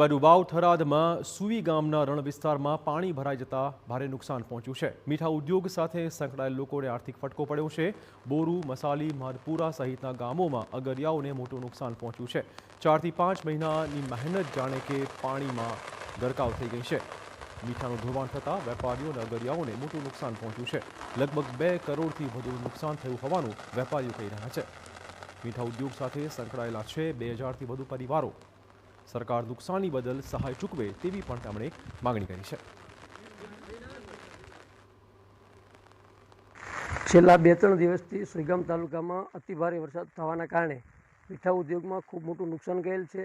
બાજુ વાવ થરાદમાં સુવી ગામના રણ વિસ્તારમાં પાણી ભરાઈ જતા ભારે નુકસાન પહોંચ્યું છે। મીઠા ઉદ્યોગ સાથે સંકળાયેલ લોકોને આર્થિક ફટકો પડ્યો છે। બોરુ, મસાલી, માધપુરા સહિતના ગામોમાં અગરિયાઓને મોટું નુકસાન પહોંચ્યું છે। 4 થી 5 મહિનાની મહેનત જાણે કે પાણીમાં ગરકાવ થઈ ગઈ છે। મીઠાનું ધોવાણ થતાં વેપારીઓ અને અગરિયાઓને મોટું નુકસાન પહોંચ્યું છે। લગભગ 2 કરોડથી વધુ નુકસાન થયું હોવાનું વેપારીઓ કહી રહ્યા છે। મીઠા ઉદ્યોગ સાથે સંકળાયેલા છે 2000થી વધુ પરિવારો। સરકાર નુકસાની બદલ સહાય ચૂકવે તેવી પણ તેમણે માંગણી કરી છે। છેલ્લા 2-3 દિવસથી સુઈગામ તાલુકામાં અતિભારે વરસાદ થવાના કારણે મીઠા ઉદ્યોગમાં ખૂબ મોટું નુકસાન ગયેલ છે।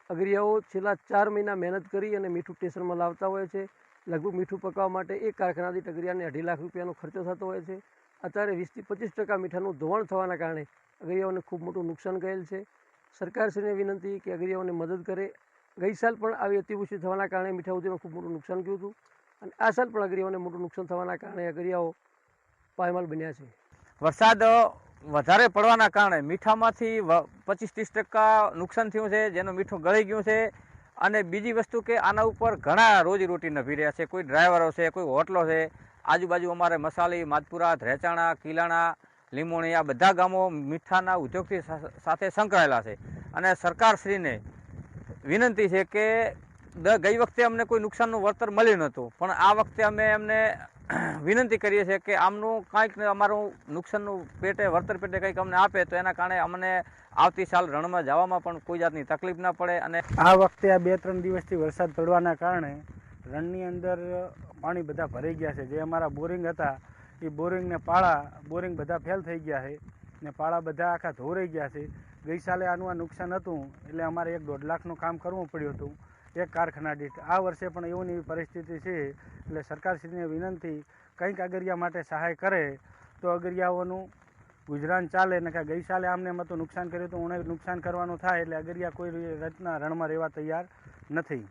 અગરિયાઓ છેલ્લા 4 મહિના મહેનત કરી અને મીઠું સ્ટેશનમાં લાવતા હોય છે। લગભગ મીઠું પકાવવા માટે એક કારખાના દીઠ અગરિયાને 2.5 લાખ રૂપિયાનો ખર્ચો થતો હોય છે। અત્યારે 20 થી 25% મીઠાનું ધોવાણ થવાના કારણે અગરિયાઓને ખૂબ મોટું નુકસાન ગયેલ છે। સરકારશ્રીને વિનંતી કે અગરિયાઓને મદદ કરે। ગઈ સાલ પણ આવી અતિવૃષ્ટિ થવાના કારણે મીઠા ઉદ્યોગમાં ખૂબ મોટું નુકસાન ગયું હતું અને આ સાલ પણ અગરિયાઓને મોટું નુકસાન થવાના કારણે અગરિયાઓ પાયમાલ બન્યા છે। વરસાદ વધારે પડવાના કારણે મીઠામાંથી 25-30% નુકસાન થયું છે, જેનું મીઠું ગળી ગયું છે। અને બીજી વસ્તુ કે આના ઉપર ઘણા રોજીરોટી નભી રહ્યા છે। કોઈ ડ્રાઈવરો છે, કોઈ હોટલો છે। આજુબાજુ અમારે મસાલી, માધપુરા, ધ્રેચાણા, કિલાણા, લીંબોણી આ બધા ગામો મીઠાના ઉદ્યોગથી સાથે સંકળાયેલા છે। અને સરકારશ્રીને વિનંતી છે કે ગઈ વખતે અમને કોઈ નુકસાનનું વળતર મળ્યું નહોતું, પણ આ વખતે અમે એમને વિનંતી કરીએ છીએ કે આમનું કાંઈક અમારું નુકસાનનું પેટે વળતર પેટે કંઈક અમને આપે તો એના કારણે અમને આવતી સાલ રણમાં જવામાં પણ કોઈ જાતની તકલીફ ના પડે। અને આ વખતે આ 2-3 દિવસથી વરસાદ પડવાના કારણે રણની અંદર પાણી બધા ભરાઈ ગયા છે। જે અમારા બોરિંગ હતા એ બોરિંગને બોરિંગ બધા ફેલ થઈ ગયા છે ને પાળા બધા આખા ધોરાઈ ગયા છે। ગઈ સાલે આનું આ નુકસાન હતું એટલે અમારે 1-1.5 લાખનું કામ કરવું પડ્યું હતું એક કારખાના દીઠ। આ વર્ષે પણ એવી પરિસ્થિતિ છે એટલે સરકારશ્રીને વિનંતી કંઈક અગરિયા માટે સહાય કરે તો અગરિયાઓનું ગુજરાન ચાલે। ને કે ગઈ સાલે આમને એમાં તો નુકસાન કર્યું હતું, નુકસાન કરવાનું થાય એટલે અગરિયા કોઈ રીતના રણમાં રહેવા તૈયાર નથી।